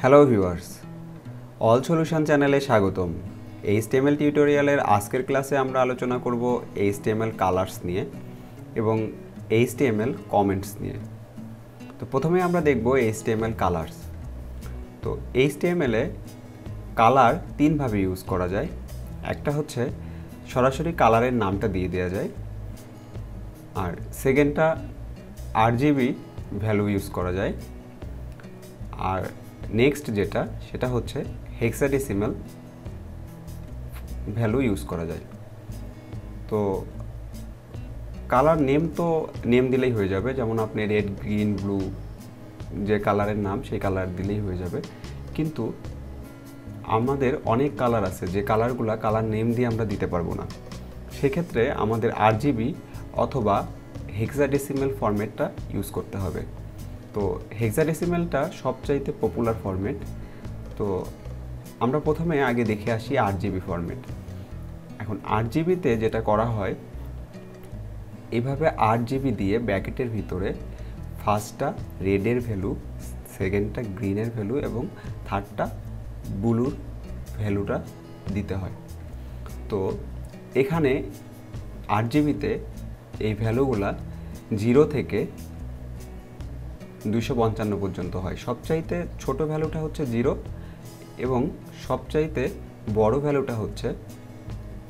Hello viewers, all solution চ্যানেলে স্বাগতম। HTML টিউটোরিয়ালের আজকের ক্লাসে আমরা আলোচনা করব HTML কালার্স নিয়ে এবং HTML কমেন্টস নিয়ে। তো প্রথমে আমরা দেখব HTML কালার্স। তো HTML এ কালার তিনভাবে ইউজ করা যায়। একটা হচ্ছে সরাসরি কালারের নামটা দিয়ে দেওয়া যায়, আর সেকেন্ডটা RGB ভ্যালু ইউজ করা যায়, আর নেক্সট সেটা হচ্ছে হেক্সাডেসিমাল ভ্যালু ইউজ করা যায়। তো কালার নেম দিলেই হয়ে যাবে, যেমন আপনি রেড, গ্রিন, ব্লু যে কালারের নাম সেই কালার দিলেই হয়ে যাবে। কিন্তু আমাদের অনেক কালার আছে যে কালার নেম দিয়ে আমরা দিতে পারবো না, সেক্ষেত্রে আমাদের RGB অথবা হেক্সাডেসিমাল ফরম্যাটটা ইউজ করতে হবে। তো হেক্সাডেসিমালটা সবচাইতে পপুলার ফরম্যাট। তো আমরা প্রথমে আগে দেখে আসি RGB ফরম্যাট। এখন RGBতে যেটা করা হয়, এইভাবে RGB দিয়ে ব্র্যাকেটের ভিতরে ফার্স্টটা রেডের ভ্যালু, সেকেন্ডটা গ্রিনের ভ্যালু এবং থার্ডটা ব্লুর ভ্যালুটা দিতে হয়। তো এখানে RGBতে এই ভ্যালুগুলা 0 থেকে 255 পর্যন্ত হয়। সবচাইতে ছোট ভ্যালুটা হচ্ছে 0 এবং সবচাইতে বড় ভ্যালুটা হচ্ছে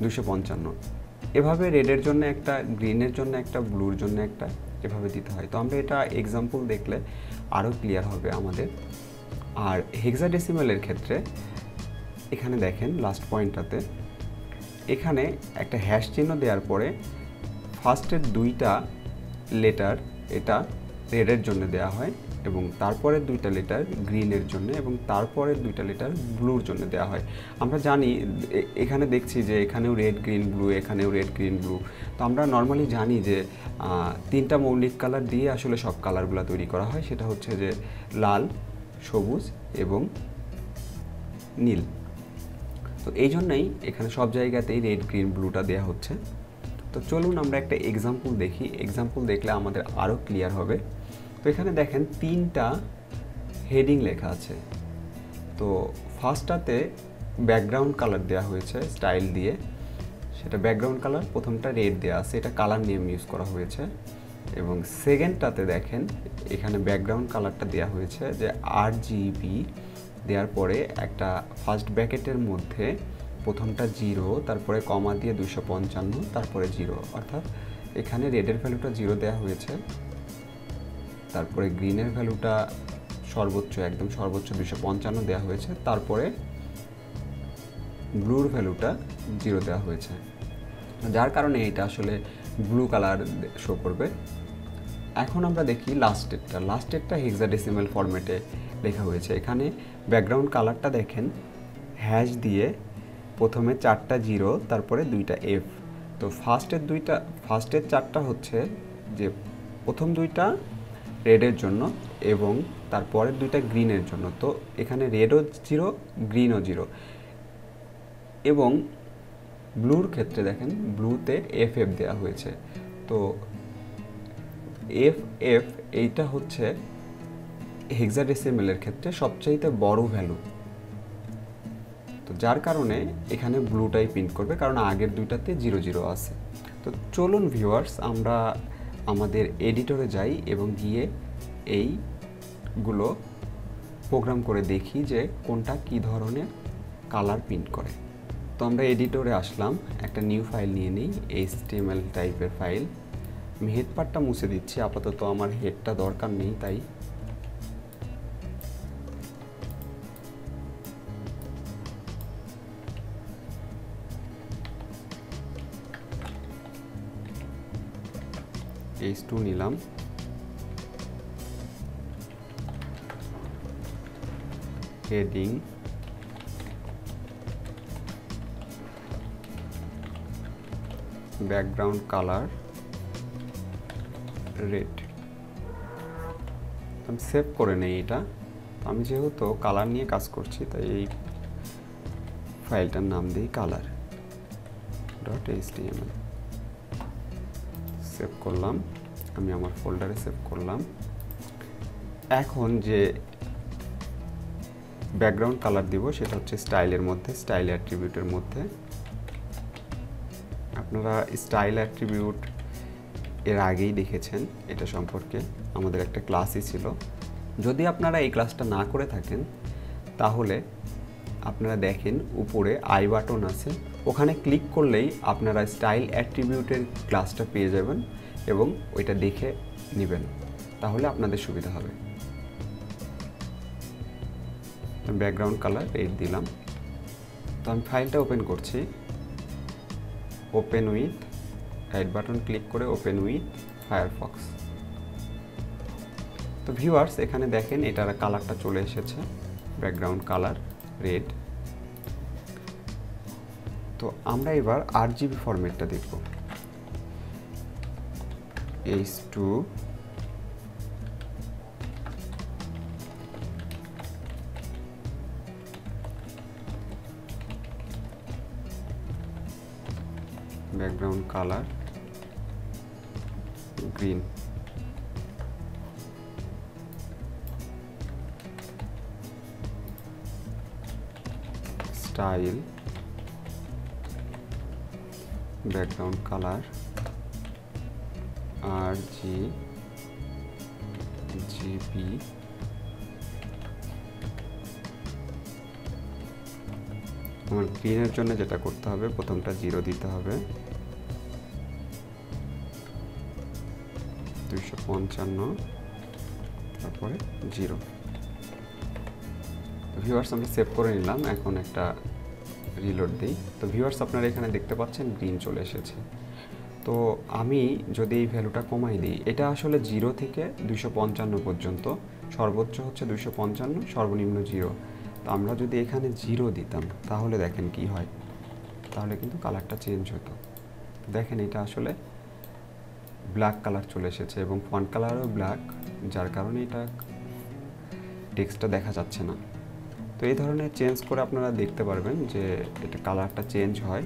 255। এভাবে রেডের জন্য একটা, গ্রিনের জন্য একটা, ব্লুর জন্য একটা, এভাবে দিতে হয়। তো আমরা এটা এক্সাম্পল দেখলে আরও ক্লিয়ার হবে আমাদের। আর হেক্সাডেসিমালের ক্ষেত্রে এখানে দেখেন লাস্ট পয়েন্টটাতে এখানে একটা হ্যাশ চিহ্ন দেওয়ার পরে ফার্স্টের দুইটা লেটার এটা রেডের জন্য দেওয়া হয় এবং তারপরের দুইটা লেটার গ্রিনের জন্য এবং তারপরের দুইটা লেটার ব্লুর জন্য দেওয়া হয়। আমরা জানি, এখানে দেখছি যে এখানেও রেড, গ্রিন, ব্লু, এখানেও রেড, গ্রিন, ব্লু। তো আমরা নর্মালি জানি যে তিনটা মৌলিক কালার দিয়ে আসলে সব কালারগুলো তৈরি করা হয়। সেটা হচ্ছে যে লাল, সবুজ এবং নীল। তো এই জন্যই এখানে সব জায়গাতেই রেড, গ্রিন, ব্লুটা দেওয়া হচ্ছে। তো চলুন আমরা একটা এক্সাম্পল দেখি। এক্সাম্পল দেখলে আমাদের আরও ক্লিয়ার হবে। তো এখানে দেখেন তিনটা হেডিং লেখা আছে। তো ফার্স্টটাতে ব্যাকগ্রাউন্ড কালার দেওয়া হয়েছে স্টাইল দিয়ে, সেটা ব্যাকগ্রাউন্ড কালার প্রথমটা রেড দেওয়া আছে, এটা কালার নেম ইউজ করা হয়েছে। এবং সেকেন্ডটাতে দেখেন এখানে ব্যাকগ্রাউন্ড কালারটা দেওয়া হয়েছে যে RGB দেওয়ার পরে একটা ফার্স্ট ব্র্যাকেটের মধ্যে প্রথমটা 0, তারপরে কমা দিয়ে 255, তারপরে 0, অর্থাৎ এখানে রেডের ভ্যালুটা 0 দেওয়া হয়েছে, তারপরে গ্রিনের ভ্যালুটা একদম সর্বোচ্চ 255 দেওয়া হয়েছে, তারপরে ব্লুর ভ্যালুটা 0 দেওয়া হয়েছে, যার কারণে এটা আসলে ব্লু কালার শো করবে। এখন আমরা দেখি লাস্টেরটা হেক্সাডেসিমাল ফরম্যাটে লেখা হয়েছে। এখানে ব্যাকগ্রাউন্ড কালারটা দেখেন হ্যাশ দিয়ে প্রথমে 4টা 0, তারপরে 2টা F। তো ফার্স্টের 4টা হচ্ছে যে প্রথম 2টা রেডের জন্য এবং তারপরের 2টা গ্রিনের জন্য। তো এখানে রেডও 0, গ্রিনও 0। এবং ব্লুর ক্ষেত্রে দেখেন ব্লুতে FF দেওয়া হয়েছে। তো FF এইটা হচ্ছে হেক্সাডেসিমালের ক্ষেত্রে সবচাইতে বড় ভ্যালু। তো যার কারণে এখানে ব্লুটাই প্রিন্ট করবে, কারণ আগের দুইটাতে 0 0 আছে। তো চলুন ভিউয়ার্স আমরা আমাদের এডিটরে যাই এবং গিয়ে এইগুলো প্রোগ্রাম করে দেখি যে কোনটা কি ধরনের কালার প্রিন্ট করে। তো আমরা এডিটরে আসলাম, একটা নিউ ফাইল নিয়ে নিই, HTML টাইপের ফাইল। আমি হেড পার্টটা মুছে দিচ্ছি, আপাতত আমার হেডটা দরকার নেই তাই। H2 নিলাম, হেডিং, ব্যাকগ্রাউন্ড কালার রেড। আমি সেভ করে নেই এটা। আমি যেহেতু কালার নিয়ে কাজ করছি তাই এই ফাইলটার নাম দিই color.html। সেভ করলাম, আমি আমার ফোল্ডারে সেভ করলাম। এখন যে ব্যাকগ্রাউন্ড কালার দিব, সেটা হচ্ছে স্টাইলের মধ্যে, স্টাইল অ্যাট্রিবিউটের মধ্যে। আপনারা স্টাইল অ্যাট্রিবিউট এর আগেই দেখেছেন, এটা সম্পর্কে আমাদের একটা ক্লাসই ছিল। যদি আপনারা এই ক্লাসটা না করে থাকেন তাহলে আপনারা দেখেন উপরে আই বাটন আছে, ওখানে ক্লিক করলেই আপনারা স্টাইল অ্যাট্রিবিউটের ক্লাসটা পেয়ে যাবেন এবং ওইটা দেখে নেবেন, তাহলে আপনাদের সুবিধা হবে। ব্যাকগ্রাউন্ড কালার রেড দিলাম। তো আমি ফাইলটা ওপেন করছি, open with, right button click করে ওপেন উইথ ফায়ারফক্স। তো ভিউয়ার্স এখানে দেখেন এটার কালারটা চলে এসেছে, ব্যাকগ্রাউন্ড কালার রেড। তো আমরা এবার RGB ফরম্যাটটা দেখব। H2 background colour green, style background colour RGB, আমার গ্রিনের জন্য যেটা করতে হবে, প্রথমটা 0 দিতে হবে, 255, তারপরে 0। ভিউয়ার্স আমি সেভ করে নিলাম, এখন একটা রিলোড দিই। তো ভিউয়ার্স আপনারা এখানে দেখতে পাচ্ছেন গ্রিন চলে এসেছে। তো আমি যদি এই ভ্যালুটা কমাই দিই, এটা আসলে 0 থেকে 255 পর্যন্ত, সর্বোচ্চ হচ্ছে 255, সর্বনিম্ন 0। তো আমরা যদি এখানে 0 দিতাম তাহলে দেখেন কি হয়, তাহলে কিন্তু কালারটা চেঞ্জ হতো। দেখেন এটা আসলে ব্ল্যাক কালার চলে এসেছে এবং ফন্ট কালারও ব্ল্যাক, যার কারণে এটা টেক্সটটা দেখা যাচ্ছে না। তো এই ধরনের চেঞ্জ করে আপনারা দেখতে পারবেন যে এটা কালারটা চেঞ্জ হয়।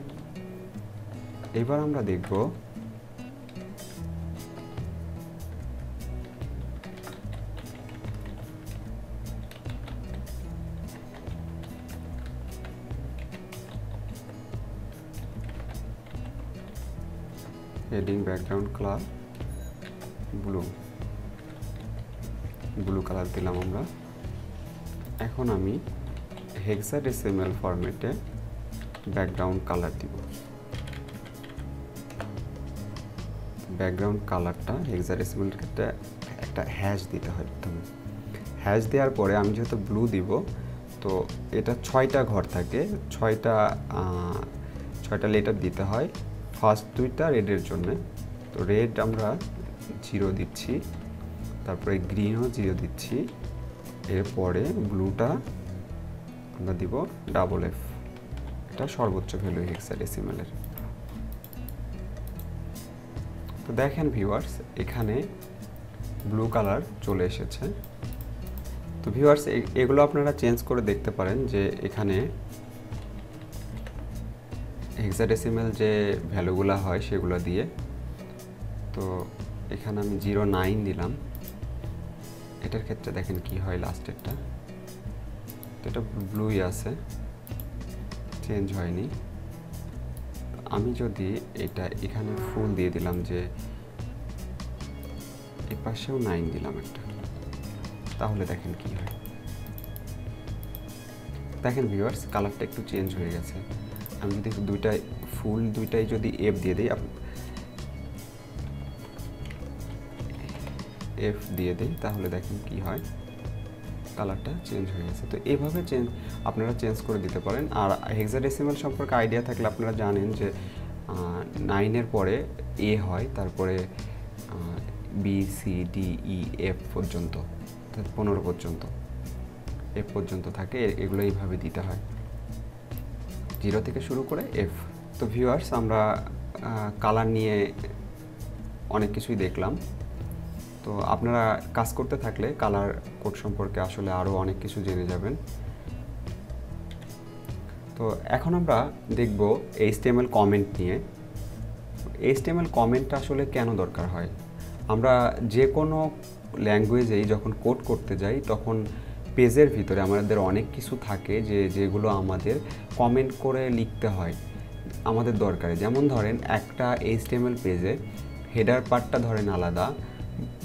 এবার আমরা দেখব heading background colour blue colour দিলাম আমরা। এখন আমি হেক্সাডেসিমাল ফরম্যাটে ব্যাকগ্রাউন্ড কালার দিব। ব্যাকগ্রাউন্ড কালারটা হেক্সাডেসিমাল ক্ষেত্রে একটা হ্যাশ দিতে হয় প্রথমে। হ্যাশ দেওয়ার পরে আমি যেহেতু ব্লু দিব, তো এটা 6টা ঘর থাকে, 6টা লেটার দিতে হয়। ফার্স্ট 2টা রেডের জন্য, তো রেড আমরা 0 দিচ্ছি, তারপরে গ্রিনও 0 দিচ্ছি, এরপরে ব্লুটা আমরা দিব FF, এটা সর্বোচ্চ ভ্যালু হেক্সাডেসিমালের। তো দেখেন ভিউয়ার্স এখানে ব্লু কালার চলে এসেছে। তো ভিউয়ার্স এগুলো আপনারা চেঞ্জ করে দেখতে পারেন যে এখানে হেক্সাডেসিমাল যে ভ্যালুগুলো হয় সেগুলো দিয়ে। তো এখানে আমি 09 দিলাম, এটার ক্ষেত্রে দেখেন কি হয় লাস্টেরটা, তো এটা ব্লুই আছে, চেঞ্জ হয়নি। আমি যদি এটা এখানে ফুল দিয়ে দিলাম, যে এই পাশেও 9 দিলাম একটা, তাহলে দেখেন কি হয়। দেখেন ভিউয়ার্স কালারটা একটু চেঞ্জ হয়ে গেছে। আমি যদি দুইটাই যদি F দিয়ে দিই, F দিয়ে দিই, তাহলে দেখেন কি হয়, কালারটা চেঞ্জ হয়ে গেছে। তো এইভাবে আপনারা চেঞ্জ করে দিতে পারেন। আর হেক্সাডেসিমাল সম্পর্কে আইডিয়া থাকলে আপনারা জানেন যে 9-এর পরে A হয়, তারপরে B C D E F পর্যন্ত, 15 পর্যন্ত F পর্যন্ত থাকে, এগুলো এইভাবে দিতে হয়, 0 থেকে শুরু করে F। তো ভিউয়ার্স আমরা কালার নিয়ে অনেক কিছুই দেখলাম। তো আপনারা কাজ করতে থাকলে কালার কোড সম্পর্কে আসলে আরও অনেক কিছু জেনে যাবেন। তো এখন আমরা দেখব HTML কমেন্ট নিয়ে। HTML কমেন্টটা আসলে কেন দরকার হয়? আমরা যে কোনো ল্যাঙ্গুয়েজেই যখন কোড করতে যাই তখন পেজের ভিতরে আমাদের অনেক কিছু থাকে যেগুলো আমাদের কমেন্ট করে লিখতে হয় আমাদের দরকারে। যেমন ধরেন একটা HTML পেজে হেডার পার্টটা ধরেন আলাদা,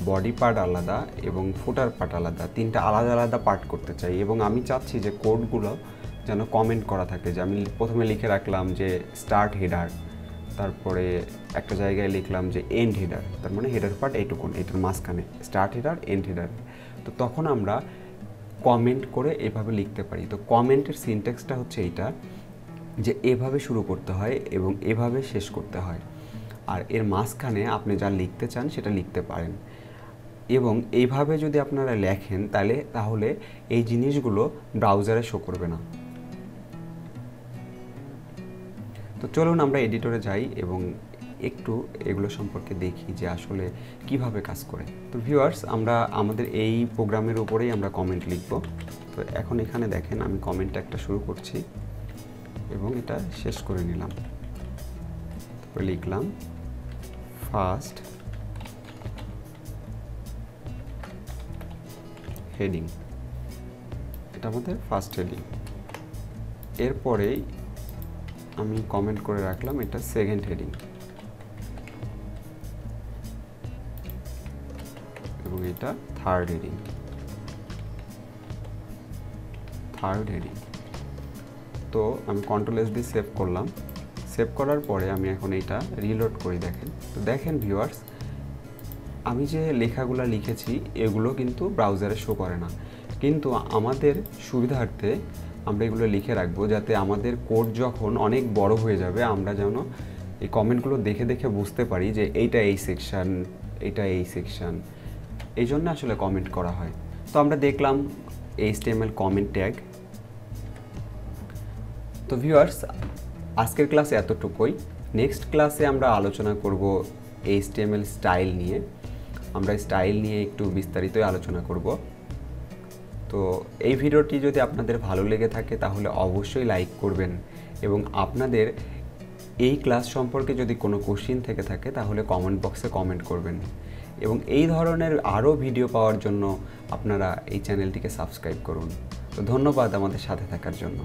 বডি পার্ট আলাদা এবং ফুটার পার্ট আলাদা, তিনটা আলাদা আলাদা পার্ট করতে চাই। এবং আমি চাচ্ছি যে কোডগুলো যেন কমেন্ট করা থাকে, যে আমি প্রথমে লিখে রাখলাম যে স্টার্ট হেডার, তারপরে একটা জায়গায় লিখলাম যে এন্ড হেডার, তার মানে হেডার পার্ট এইটুকুন, এটার মাঝখানে স্টার্ট হেডার এন্ড হেডার। তো তখন আমরা কমেন্ট করে এভাবে লিখতে পারি। তো কমেন্টের সিনট্যাক্সটা হচ্ছে এইটা, যে এভাবে শুরু করতে হয় এবং এভাবে শেষ করতে হয়, আর এর মাঝখানে আপনি যা লিখতে চান সেটা লিখতে পারেন। এবং এইভাবে যদি আপনারা লেখেন তাহলে এই জিনিসগুলো ব্রাউজারে শো করবে না। তো চলুন আমরা এডিটরে যাই এবং একটু এগুলো সম্পর্কে দেখি যে আসলে কিভাবে কাজ করে। তো ভিউয়ার্স, আমরা আমাদের এই প্রোগ্রামের উপরেই আমরা কমেন্ট লিখব। তো এখন এখানে দেখেন আমি কমেন্ট একটা শুরু করছি এবং এটা শেষ করে নিলাম। তারপরে লিখলাম ফার্স্ট হেডিং, এটা আমাদের ফার্স্ট হেডিং। এরপরেই আমি কমেন্ট করে রাখলাম এটা সেকেন্ড হেডিং এবং এটা থার্ড হেডিং। তো আমি Ctrl+S দিয়ে সেভ করলাম। সেভ করার পরে আমি এখন এটা রিলোড করি। তো দেখেন ভিউয়ার্স, আমি যে লেখাগুলো লিখেছি এগুলো কিন্তু ব্রাউজারে শো করে না, কিন্তু আমাদের সুবিধার্থে আমরা এগুলো লিখে রাখবো, যাতে আমাদের কোড যখন অনেক বড় হয়ে যাবে আমরা যেন এই কমেন্টগুলো দেখে দেখে বুঝতে পারি যে এইটা এই সেকশন, এটা এই সেকশন, এই জন্য আসলে কমেন্ট করা হয়। তো আমরা দেখলাম HTML কমেন্ট ট্যাগ। তো ভিউয়ার্স, আজকের ক্লাসে এতটুকুই। নেক্সট ক্লাসে আমরা আলোচনা করব HTML স্টাইল নিয়ে। আমরা স্টাইল নিয়ে একটু বিস্তারিতই আলোচনা করব। তো এই ভিডিওটি যদি আপনাদের ভালো লেগে থাকে তাহলে অবশ্যই লাইক করবেন, এবং আপনাদের এই ক্লাস সম্পর্কে যদি কোনো কোশ্চেন থেকে থাকে তাহলে কমেন্ট বক্সে কমেন্ট করবেন। এবং এই ধরনের আরও ভিডিও পাওয়ার জন্য আপনারা এই চ্যানেলটিকে সাবস্ক্রাইব করুন। তো ধন্যবাদ আমাদের সাথে থাকার জন্য।